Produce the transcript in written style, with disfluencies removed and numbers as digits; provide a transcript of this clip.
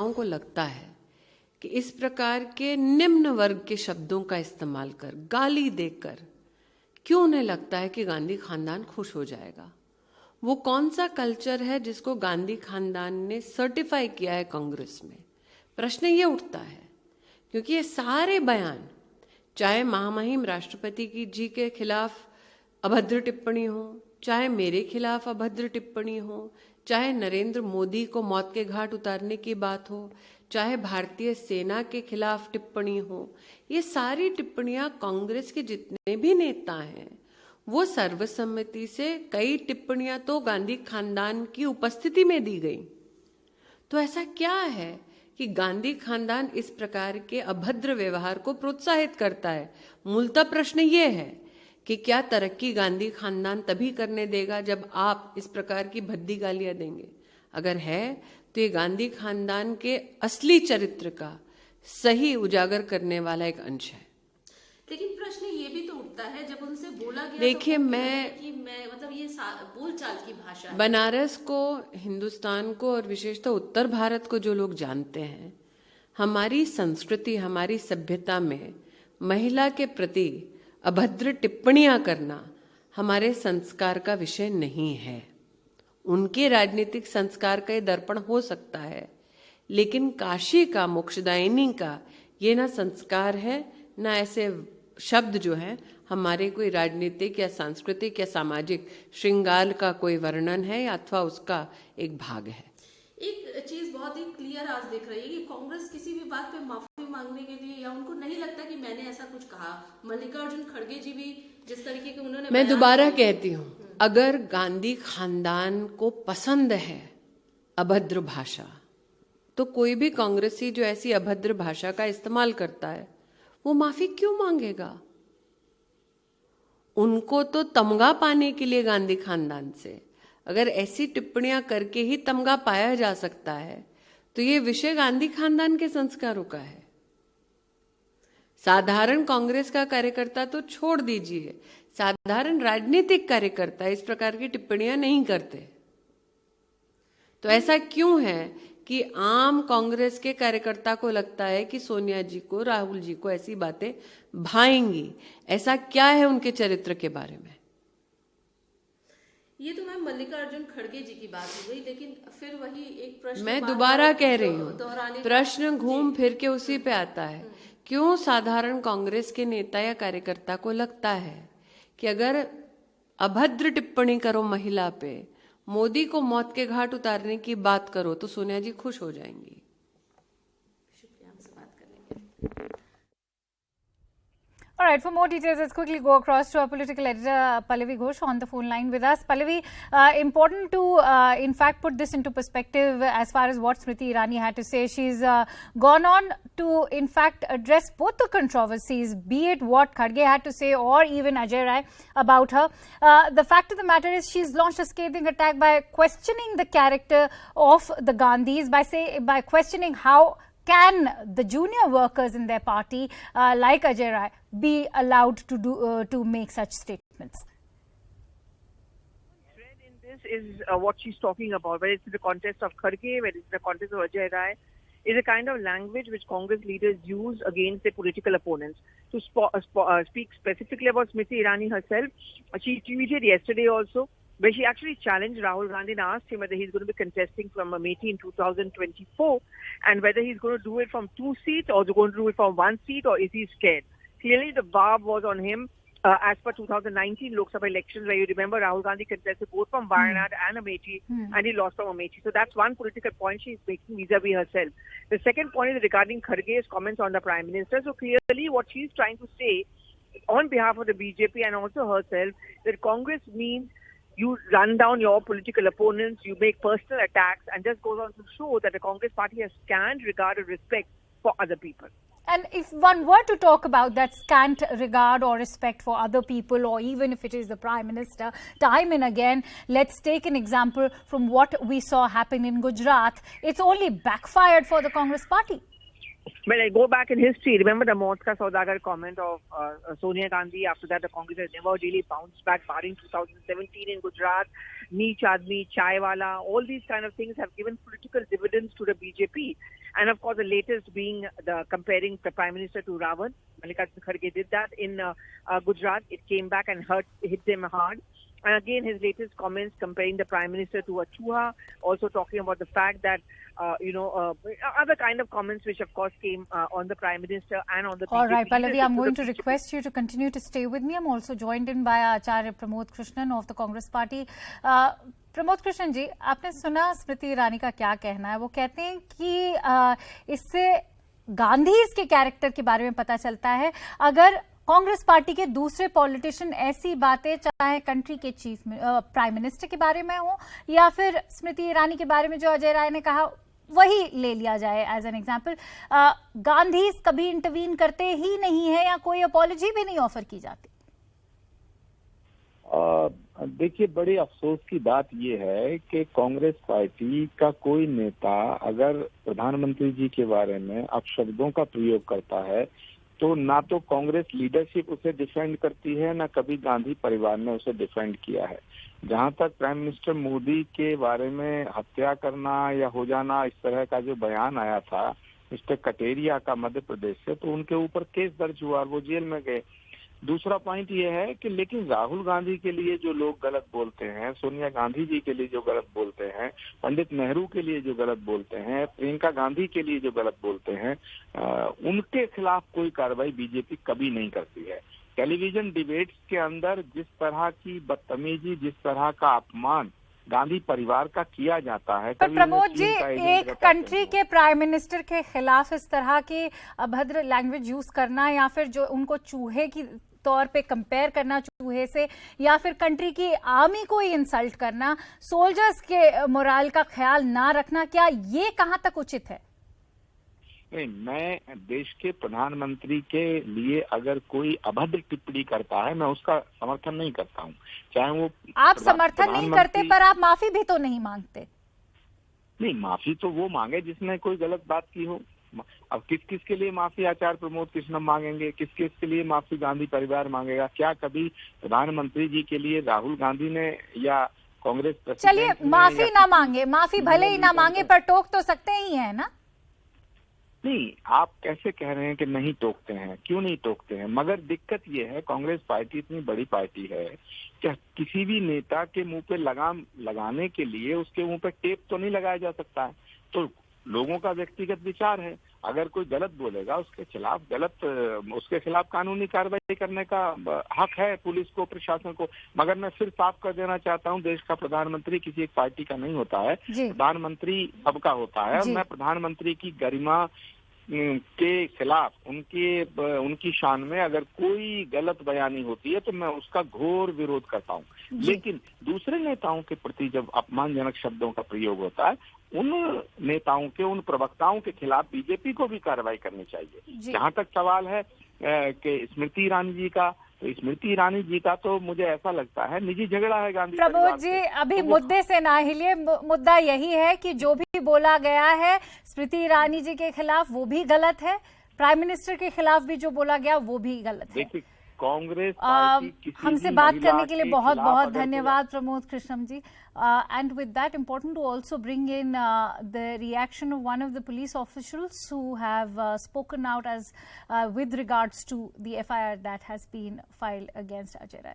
नेताओं को लगता है कि इस प्रकार के निम्न वर्ग के शब्दों का इस्तेमाल कर, गाली देकर, क्यों उन्हें लगता है कि गांधी खानदान खुश हो जाएगा? वो कौन सा कल्चर है जिसको गांधी खानदान ने सर्टिफाई किया है कांग्रेस में? प्रश्न ये उठता है, क्योंकि ये सारे बयान, चाहे महामहिम राष्ट्रपति की जी के खिलाफ अभद्र टिप्पणी हो, चाहे मेरे खिलाफ अभद्र टिप्पणी हो, चाहे नरेंद्र मोदी को मौत के घाट उतारने की बात हो, चाहे भारतीय सेना के खिलाफ टिप्पणी हो, ये सारी टिप्पणियां कांग्रेस के जितने भी नेता हैं वो सर्वसम्मति से, कई टिप्पणियां तो गांधी खानदान की उपस्थिति में दी गई। तो ऐसा क्या है कि गांधी खानदान इस प्रकार के अभद्र व्यवहार को प्रोत्साहित करता है? मूलतः प्रश्न ये है कि क्या तरक्की गांधी खानदान तभी करने देगा जब आप इस प्रकार की भद्दी गालियां देंगे? अगर है तो ये गांधी खानदान के असली चरित्र का सही उजागर करने वाला एक अंश है। लेकिन प्रश्न ये भी तो उठता है, जब उनसे बोला गया देखिए, तो मैं मतलब ये बोलचाल की भाषा है। बनारस को, हिंदुस्तान को और विशेषतः उत्तर भारत को जो लोग जानते हैं, हमारी संस्कृति, हमारी सभ्यता में महिला के प्रति अभद्र टिप्पणियां करना हमारे संस्कार का विषय नहीं है। उनके राजनीतिक संस्कार का ये दर्पण हो सकता है, लेकिन काशी का, मोक्षदायिनी का ये ना संस्कार है, ना ऐसे शब्द जो है हमारे कोई राजनीतिक या सांस्कृतिक या सामाजिक श्रृंगार का कोई वर्णन है या अथवा उसका एक भाग है। एक चीज बहुत ही क्लियर आज दिख रही है कि कांग्रेस किसी भी बात पे माफी मांगने के लिए, या उनको नहीं लगता कि मैंने ऐसा कुछ कहा। मल्लिकार्जुन खड़गे जी भी जिस तरीके के उन्होंने, मैं दोबारा कहती हूँ, अगर गांधी खानदान को पसंद है अभद्र भाषा, तो कोई भी कांग्रेसी जो ऐसी अभद्र भाषा का इस्तेमाल करता है वो माफी क्यों मांगेगा? उनको तो तमगा पाने के लिए गांधी खानदान से, अगर ऐसी टिप्पणियां करके ही तमगा पाया जा सकता है, तो ये विषय गांधी खानदान के संस्कारों का है। साधारण कांग्रेस का कार्यकर्ता तो छोड़ दीजिए, साधारण राजनीतिक कार्यकर्ता इस प्रकार की टिप्पणियां नहीं करते। तो ऐसा क्यों है कि आम कांग्रेस के कार्यकर्ता को लगता है कि सोनिया जी को, राहुल जी को ऐसी बातें भाएंगी? ऐसा क्या है उनके चरित्र के बारे में? ये तो मैम मल्लिकार्जुन खड़गे जी की बात हो गई, लेकिन फिर वही एक प्रश्न मैं दोबारा कह रही हूँ, प्रश्न घूम फिर के उसी पे आता है, क्यों साधारण कांग्रेस के नेता या कार्यकर्ता को लगता है कि अगर अभद्र टिप्पणी करो महिला पे, मोदी को मौत के घाट उतारने की बात करो, तो सोनिया जी खुश हो जाएंगी? शुक्रिया, हमसे बात करने के लिए। All right, for more details, let's quickly go across to our political editor, Pallavi Ghosh, on the phone line with us. Pallavi, important to, in fact, put this into perspective as far as what Smriti Irani had to say. She's gone on to, in fact, address both the controversies, be it what Kharge had to say or even Ajay Rai about her. The fact of the matter is she's launched a scathing attack by questioning the character of the Gandhis, by questioning how can the junior workers in their party, like Ajay Rai, be allowed to make such statements? Thread in this is what she's talking about, whether it's in the context of Kharge, whether it's in the context of Ajay Rai, is a kind of language which Congress leaders use against their political opponents. To speak specifically about Smriti Irani herself, she tweeted yesterday also, where she actually challenged Rahul Gandhi and asked him whether he's going to be contesting from Amethi in 2024 and whether he's going to do it from 2 seats or going to do it from 1 seat, or is he scared? Clearly the barb was on him as per 2019 Lok Sabha elections, where you remember Rahul Gandhi contested both from Wayanad and Amethi and he lost from Amethi. So that's one political point she's making vis-a-vis herself. The second point is regarding Kharge's comments on the Prime Minister. So clearly what she's trying to say on behalf of the BJP and also herself, that Congress means you run down your political opponents, you make personal attacks, and just goes on to show that the Congress party has scant regard or respect for other people. And if one were to talk about that scant regard or respect for other people, or even if it is the Prime Minister, time and again, let's take an example from what we saw happen in Gujarat. It's only backfired for the Congress party. When I go back in history, remember the Motka Saudagar comment of Sonia Gandhi. After that, the Congress has never really bounced back, barring 2017 in Gujarat, Neech Aadmi, Chai Wala, all these kind of things have given political dividends to the BJP. And of course, the latest being the comparing the Prime Minister to Ravan. Mallikarjun Kharge did that in Gujarat. It came back and hit them hard. And again, his latest comments comparing the Prime Minister to a Chuha, also talking about the fact that, other kind of comments which of course came on the Prime Minister and on the All BJP. right, Pallavi, I'm going to request you to continue to stay with me. I'm also joined in by Acharya Pramod Krishnan of the Congress Party. Pramod Krishnan जी, आपने सुना स्मृति ईरानी का क्या कहना है? वो कहते हैं कि इससे गांधी के कैरेक्टर के बारे में पता चलता है। अगर कांग्रेस पार्टी के दूसरे पॉलिटिशियन ऐसी बातें, चाहे कंट्री के चीफ प्राइम मिनिस्टर के बारे में हो या फिर स्मृति ईरानी के बारे में जो अजय राय ने कहा, वही ले लिया जाए एज एन एग्जाम्पल, गांधी कभी इंटरवीन करते ही नहीं है या कोई अपॉलॉजी भी नहीं ऑफर की जाती। देखिए, बड़े अफसोस की बात यह है कि कांग्रेस पार्टी का कोई नेता अगर प्रधानमंत्री जी के बारे में अपशब्दों का प्रयोग करता है तो ना तो कांग्रेस लीडरशिप उसे डिफेंड करती है, ना कभी गांधी परिवार ने उसे डिफेंड किया है। जहां तक प्राइम मिनिस्टर मोदी के बारे में हत्या करना या हो जाना, इस तरह का जो बयान आया था मिस्टर कटेरिया का मध्य प्रदेश से, तो उनके ऊपर केस दर्ज हुआ और वो जेल में गए। दूसरा पॉइंट ये है कि लेकिन राहुल गांधी के लिए जो लोग गलत बोलते हैं, सोनिया गांधी जी के लिए जो गलत बोलते हैं, पंडित नेहरू के लिए जो गलत बोलते हैं, प्रियंका गांधी के लिए जो गलत बोलते हैं, उनके खिलाफ कोई कार्रवाई बीजेपी कभी नहीं करती है। टेलीविजन डिबेट्स के अंदर जिस तरह की बदतमीजी, जिस तरह का अपमान गांधी परिवार का किया जाता है। पर प्रमोद जी, एक कंट्री के प्राइम मिनिस्टर के खिलाफ इस तरह की अभद्र लैंग्वेज यूज करना या फिर जो उनको चूहे की तौर पे कंपेयर करना चूहे से, या फिर कंट्री की आर्मी को ही इंसल्ट करना, सोल्जर्स के मोरल का ख्याल ना रखना, क्या ये कहां तक उचित है? नहीं, मैं देश के प्रधानमंत्री के लिए अगर कोई अभद्र टिप्पणी करता है, मैं उसका समर्थन नहीं करता हूं, चाहे वो आप समर्थन नहीं करते पर आप माफी भी तो नहीं मांगते। नहीं, माफी तो वो मांगे जिसने कोई गलत बात की हो। अब किस किस के लिए माफी आचार्य प्रमोद कृष्णन मांगेंगे, किस किस के लिए माफी गांधी परिवार मांगेगा? क्या कभी प्रधानमंत्री जी के लिए राहुल गांधी ने या कांग्रेस? चलिए, माफी ना मांगे, माफी भले ही ना मांगे, पर टोक तो सकते ही है ना? नहीं, आप कैसे कह रहे हैं कि नहीं टोकते हैं? क्यों नहीं टोकते हैं? मगर दिक्कत ये है, कांग्रेस पार्टी इतनी बड़ी पार्टी है कि किसी भी नेता के मुंह पे लगाम लगाने के लिए उसके मुंह पे टेप तो नहीं लगाया जा सकता है। तो लोगों का व्यक्तिगत विचार है, अगर कोई गलत बोलेगा उसके खिलाफ कानूनी कार्रवाई करने का हक है पुलिस को, प्रशासन को। मगर मैं फिर साफ कर देना चाहता हूं, देश का प्रधानमंत्री किसी एक पार्टी का नहीं होता है, प्रधानमंत्री सबका होता है। और मैं प्रधानमंत्री की गरिमा के खिलाफ उनकी शान में अगर कोई गलत बयानी होती है तो मैं उसका घोर विरोध करता हूं। लेकिन दूसरे नेताओं के प्रति जब अपमानजनक शब्दों का प्रयोग होता है, उन नेताओं के, उन प्रवक्ताओं के खिलाफ बीजेपी को भी कार्रवाई करनी चाहिए। जहां तक सवाल है कि स्मृति ईरानी जी का, तो स्मृति ईरानी जी का तो मुझे ऐसा लगता है निजी झगड़ा है गांधी। प्रमोद जी, अभी मुद्दे से ना हिलिए, मुद्दा यही है कि जो भी बोला गया है स्मृति ईरानी जी के खिलाफ वो भी गलत है, प्राइम मिनिस्टर के खिलाफ भी जो बोला गया वो भी गलत है। कांग्रेस पार्टी हमसे बात करने के लिए बहुत बहुत धन्यवाद Pramod Krishnan ji. And with that, important to also bring in the reaction of one of the police officials who have spoken out as with regards to the FIR that has been filed against Ajay Rai.